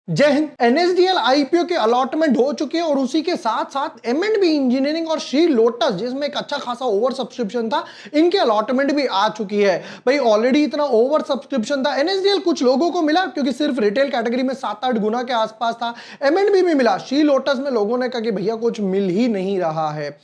जय Hind. NSDL IPO की allotment हो चुकी है और उसी के साथ साथ एम&बी इंजीनियरिंग और श्री लोटस जिसमें एक अच्छा खासा ओवर सब्सक्रिप्शन था, इनके अलॉटमेंट भी आ चुकी है। भाई ऑलरेडी इतना ओवर सब्सक्रिप्शन था, एनएसडीएल कुछ लोगों को मिला क्योंकि सिर्फ रिटेल कैटेगरी में 7-8 गुना के आसपास था। एम&बी भी मिला, श्री लोटस में लोगों ने कहा कि भैया कुछ मिल ही नहीं रहा है।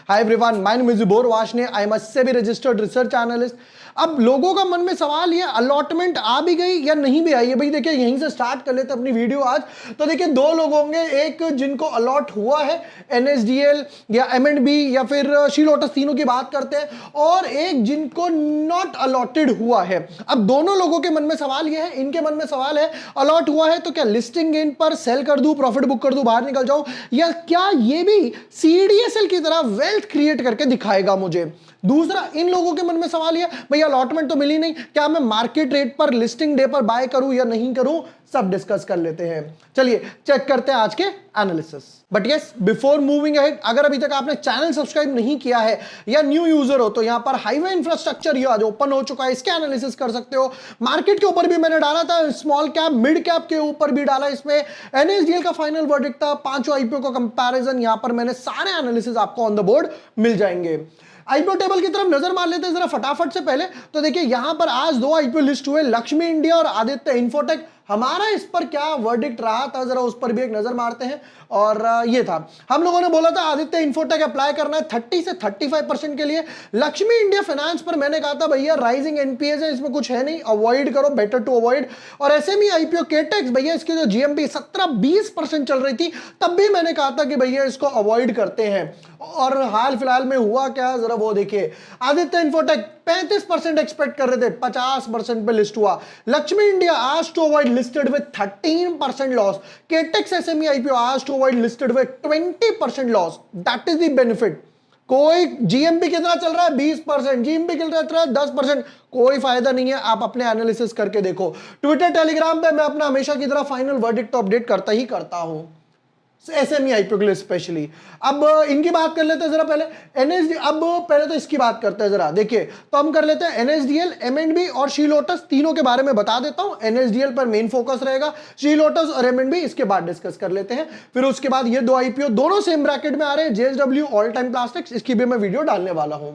Hi everyone, my name is Vibhor Vashne. I am a SEBI registered research analyst. अब लोगों का मन में सवाल ये अलॉटमेंट आ भी गई या नहीं भी आई है। भाई देखिए यहीं से स्टार्ट कर लेते अपनी वीडियो आज। तो देखिए दो लोग होंगे, एक जिनको अलॉट हुआ है एनएसडीएल या एम&बी या फिर श्री लोटस, तीनों की बात करते हैं, और एक जिनको नॉट अलॉटेड हुआ है। अब दोनों लोगों के मन में सवाल ये है, इनके मन में सवाल है अलॉट हुआ है तो क्या लिस्टिंग गेन पर सेल कर दूं, प्रॉफिट बुक कर दूं, बाहर निकल जाऊं, या क्या ये भी सीडीएसएल की तरह वेल्थ क्रिएट करके दिखाएगा मुझे। दूसरा इन लोगों के मन में सवाल यह, भैया अलॉटमेंट तो मिली नहीं, क्या मैं मार्केट रेट पर लिस्टिंग डे पर बाय करूं या नहीं करूं, सब डिस्कस कर लेते हैं। चलिए चेक करते हैं आज के analysis. But yes, before moving ahead, अगर अभी तक आपने चैनल सब्सक्राइब नहीं किया है या न्यू यूजर हो तो यहां पर हाईवे इंफ्रास्ट्रक्चर ये आज ओपन हो चुका है, इसके एनालिसिस कर सकते हो। मार्केट के ऊपर भी मैंने डाला था, स्मॉल कैप मिड कैप के ऊपर भी डाला, इसमें एनएसडीएल का फाइनल वर्डिक्ट था, पांचों आईपीओ का कंपैरिजन, यहां पर मैंने सारे एनालिसिस आपको ऑन द बोर्ड मिल जाएंगे। आईपीओ टेबल की तरफ नजर मार लेते हैं जरा फटाफट से। पहले तो देखिए यहां पर आज दो आईपीओ लिस्ट हुए, लक्ष्मी इंडिया और आदित्य इन्फोटेक। हमारा इस पर क्या वर्डिक्ट रहा था जरा उस पर भी एक नजर मारते हैं। और ये था, हम लोगों ने बोला था आदित्य इन्फोटेक अप्लाई करना है 30 से 35% के लिए। लक्ष्मी इंडिया फाइनेंस पर मैंने कहा था भैया राइजिंग एनपीएस है, इसमें कुछ है नहीं, अवॉइड करो, बेटर टू अवॉइड। और एसएमई आईपीओ केटेक्स, भैया इसकी जो जीएमपी 17-20% चल रही थी, तब भी मैंने कहा था कि भैया इसको अवॉइड करते हैं। और हाल फिलहाल में हुआ क्या जरा वो देखिए, आदित्य इन्फोटेक 35% एक्सपेक्ट कर रहे थे, 50% पे लिस्ट हुआ। लक्ष्मी इंडिया आज to avoid listed with 13% loss. Ketex SME IPO आज to avoid listed with 20% loss. That is the benefit. कोई जीएमपी कितना चल रहा है 20%, जीएमपी चल रहा है 10%, कोई फायदा नहीं है। आप अपने एनालिसिस करके देखो। ट्विटर टेलीग्राम पे मैं अपना हमेशा की तरह फाइनल वर्डिक्ट अपडेट करता ही करता हूं, एसएमई आईपीओ के लिए स्पेशली। अब इनकी बात कर लेते हैं जरा पहले, एनएसडी। अब पहले तो इसकी बात करते हैं जरा, देखिए तो हम कर लेते हैं एनएसडीएल, एम&बी और श्री लोटस, तीनों के बारे में बता देता हूं। एनएसडीएल पर मेन फोकस रहेगा, श्री लोटस और एम&बी इसके बाद डिस्कस कर लेते हैं। फिर उसके बाद ये दो आईपीओ दोनों सेम ब्रैकेट में आ रहे हैं, जेएसडब्ल्यू ऑल टाइम प्लास्टिक्स, इसकी भी मैं वीडियो डालने वाला हूं।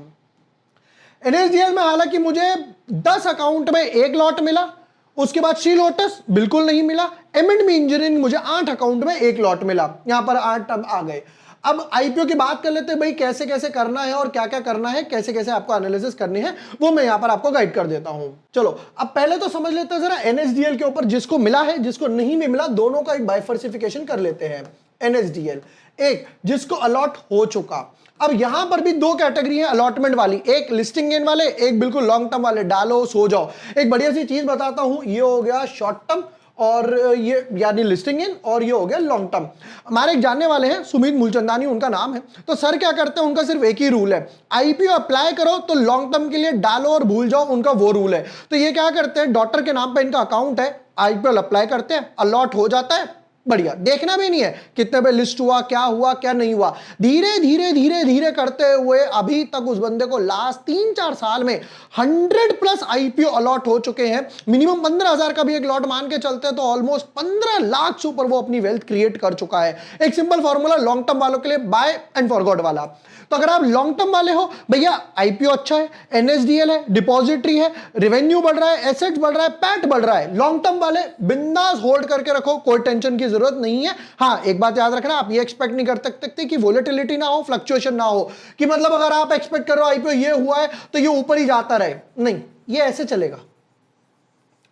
एनएसडीएल में हालांकि मुझे 10 अकाउंट में एक लॉट मिला, उसके बाद श्री लोटस बिल्कुल नहीं मिला, एम&बी इंजीनियरिंग मुझे 8 अकाउंट में एक लॉट मिला, यहां पर 8 अब आ गए। अब आईपीओ की बात कर लेते हैं, भाई कैसे कैसे करना है और क्या क्या करना है, कैसे कैसे आपको एनालिसिस करनी है, वो मैं यहां पर आपको गाइड कर देता हूं। चलो अब पहले तो समझ लेते हैं जरा एनएसडीएल के ऊपर, जिसको मिला है जिसको नहीं भी मिला, दोनों का एक बाइफर्सिफिकेशन कर लेते हैं। एनएसडीएल एक जिसको अलॉट हो चुका। अब यहां पर भी दो कैटेगरी है अलॉटमेंट वाली, एक लिस्टिंग गेन वाले, एक बिल्कुल लॉन्ग टर्म वाले, डालो सो जाओ। एक बढ़िया सी चीज बताता हूं, ये हो गया शॉर्ट टर्म और ये यानी लिस्टिंग गेन, और ये हो गया लॉन्ग टर्म। हमारे एक जानने वाले हैं सुमित मूलचंदानी उनका नाम है, तो सर क्या करते हैं, उनका सिर्फ एक ही रूल है, आईपीओ अप्लाई करो तो लॉन्ग टर्म के लिए डालो और भूल जाओ, उनका वो रूल है। तो ये क्या करते हैं, डॉटर के नाम पे इनका अकाउंट है, आईपीओ अप्लाई करते हैं, अलॉट हो जाता है, बढ़िया, देखना भी नहीं है कितने पे लिस्ट हुआ क्या नहीं हुआ। धीरे धीरे धीरे धीरे करते हुए अभी तक उस बंदे को लास्ट 3-4 साल में 100+ आईपीओ अलॉट हो चुके हैं। मिनिमम 15,000 का भी एक लॉट मान के चलते हैं तो ऑलमोस्ट 15 लाख से ऊपर वो अपनी वेल्थ क्रिएट कर चुका है। एक सिंपल फॉर्मूला लॉन्ग टर्म वालों के लिए, बाय एंड फॉरगॉट वाला। तो अगर आप लॉन्ग टर्म वाले हो, भैया आईपीओ अच्छा है, एनएसडीएल है, डिपॉजिटरी है, रेवेन्यू बढ़ रहा है, एसेट्स बढ़ रहा है, पैट बढ़ रहा है, लॉन्ग टर्म वाले बिंदास होल्ड करके रखो, कोई टेंशन की जरूरत नहीं है। हाँ एक बात याद रखना, आप ये एक्सपेक्ट नहीं कर सकते कि वोलेटिलिटी ना हो, फ्लक्चुएशन ना हो, कि मतलब अगर आप एक्सपेक्ट कर रहे हो आईपीओ ये हुआ है तो ये ऊपर ही जाता रहे, नहीं, ये ऐसे चलेगा,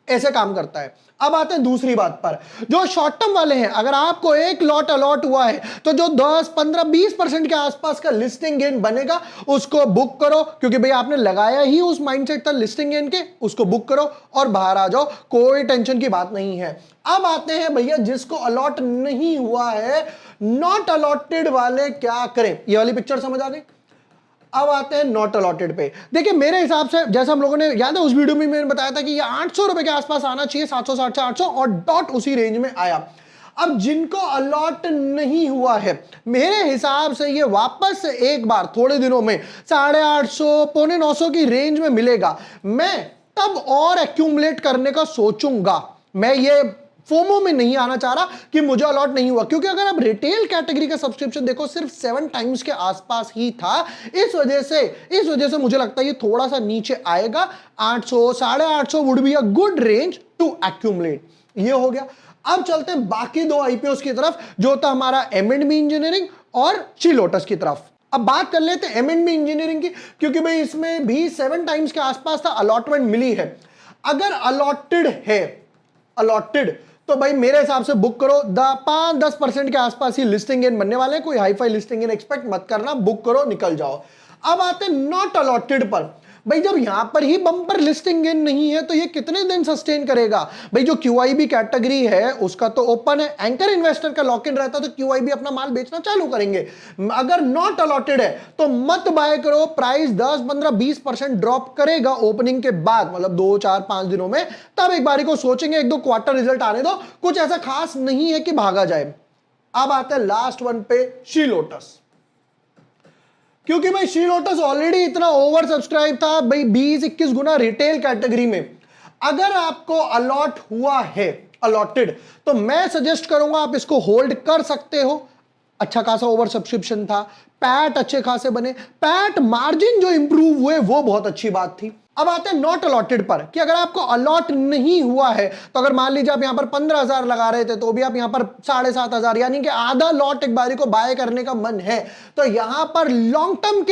ऐसे काम करता है। अब आते हैं दूसरी बात पर, जो शॉर्ट टर्म वाले हैं, अगर आपको एक लॉट अलॉट हुआ है तो जो 10, 15, 20% के आसपास का लिस्टिंग गेन बनेगा उसको बुक करो, क्योंकि भाई आपने लगाया ही उस माइंडसेट था लिस्टिंग गेन के, उसको बुक करो और बाहर आ जाओ, कोई टेंशन की बात नहीं है। अब आते हैं भैया जिसको अलॉट नहीं हुआ है, नॉट अलॉटेड वाले क्या करें, ये वाली पिक्चर समझ आ गई। अब आते हैं नॉट अलॉटेड पे। देखिए मेरे हिसाब से, जैसा हम लोगों ने, याद है उस वीडियो में मैंने बताया था कि ये 800 रुपए के आसपास आना चाहिए, 760 से 800, और डॉट उसी रेंज में आया। अब जिनको अलॉट नहीं हुआ है, मेरे हिसाब से ये वापस से एक बार थोड़े दिनों में 850 पौने 900 की रेंज में मिलेगा। मैं तब और एक्यूमुलेट करने का सोचूंगा। मैं ये फोमो में नहीं आना चाह रहा कि मुझे अलॉट नहीं हुआ, क्योंकि अगर आप रिटेल कैटेगरी का सब्सक्रिप्शन देखो सिर्फ 7 टाइम्स के आसपास ही था। इस वजह से मुझे लगता है ये थोड़ा सा नीचे आएगा। 800 850 would be a good range to accumulate. ये हो गया। अब चलते हैं बाकी दो आईपीओ की तरफ, जो था हमारा M&B इंजीनियरिंग और शी लोटस की तरफ। अब बात कर लेते हैं M&B इंजीनियरिंग की, क्योंकि भाई इसमें भी 7 टाइम्स के आसपास था अलॉटमेंट मिली है। अगर अलॉटेड है, अलॉटेड, तो भाई मेरे हिसाब से बुक करो। 5-10% के आसपास ही लिस्टिंग गेन बनने वाले हैं। कोई hi fi listing gain expect मत करना, बुक करो निकल जाओ। अब आते हैं नॉट अलॉटेड पर। भाई जब यहां पर ही बम्पर लिस्टिंग गेन नहीं है तो ये कितने दिन सस्टेन करेगा? भाई जो QIB कैटेगरी है उसका तो ओपन है, एंकर इन्वेस्टर का लॉक इन रहता है, तो QIB अपना माल बेचना चालू करेंगे। अगर नॉट अलॉटेड है तो मत बाय करो। प्राइस 10-15-20% ड्रॉप करेगा ओपनिंग के बाद, मतलब 2-4-5 दिनों में। तब एक बारी को सोचेंगे, 1-2 क्वार्टर रिजल्ट आने दो, कुछ ऐसा खास नहीं है कि भागा जाए। अब आते हैं लास्ट वन पे, शी लोटस। क्योंकि भाई शी लोटस ऑलरेडी इतना ओवर सब्सक्राइब था भाई, 20-21 गुना रिटेल कैटेगरी में। अगर आपको अलॉट हुआ है, अलॉटेड, तो मैं सजेस्ट करूंगा आप इसको होल्ड कर सकते हो। अच्छा खासा ओवर सब्सक्रिप्शन था, पैट अच्छे खासे बने, पैट मार्जिन जो इंप्रूव हुए वो बहुत अच्छी बात थी। अब आते हैं नॉट अलॉटेड पर, कि अगर आपको अलॉट नहीं हुआ है तो अगर मान लीजिए आप यहां पर 15,000 लगा रहे थे तो भी आप यहां पर 7,500 यानी कि आधा लॉट एक बारी को बाय करने का मन है, तो यहां पर लॉन्ग टर्म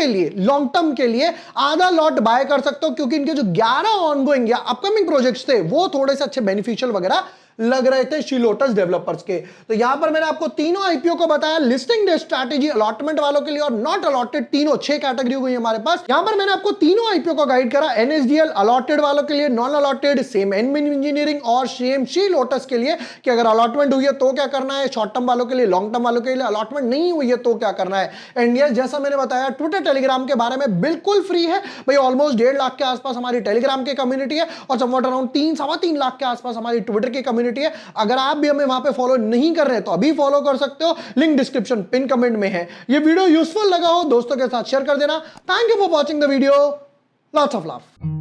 के लिए आधा लॉट बाय कर सकते हो, क्योंकि इनके जो 11 ऑनगोइंग या अपकमिंग प्रोजेक्ट्स थे वो थोड़े से अच्छे बेनिफिशियल वगैरह लग रहे थे शी लोटस डेवलपर्स के। तो यहां पर मैंने आपको तीनों आईपीओ को बताया, लिस्टिंग डे स्ट्रैटेजी अलॉटमेंट वालों के लिए और नॉट अलॉटेड, तीनों 6 कैटेगरी हो गई हमारे पास। यहां पर मैंने आपको तीनों आईपीओ को गाइड करा, NSDL अलॉटेड वालों के लिए, नॉन अलॉटेड सेम इंजीनियरिंग और सेम शी लोटस के लिए, कि अगर अलॉटमेंट हुई है तो क्या करना है, शॉर्ट टर्म वालों के लिए, लॉन्ग टर्म वालों के लिए अलॉटमेंट नहीं हुई है तो क्या करना है। एंड यस, जैसा मैंने बताया ट्विटर टेलीग्राम के बारे में बिल्कुल फ्री है भाई। ऑलमोस्ट 1.5 लाख के आसपास हमारी टेलीग्राम की कम्युनिटी है और समवट अराउंड 3-3.25 लाख के आसपास हमारी ट्विटर की कम्युनिटी है। अगर आप भी हमें वहां पे फॉलो नहीं कर रहे तो अभी फॉलो कर सकते हो, लिंक डिस्क्रिप्शन पिन कमेंट में है। ये वीडियो यूजफुल लगा हो दोस्तों के साथ शेयर कर देना। Thank you for watching the video, lots of love.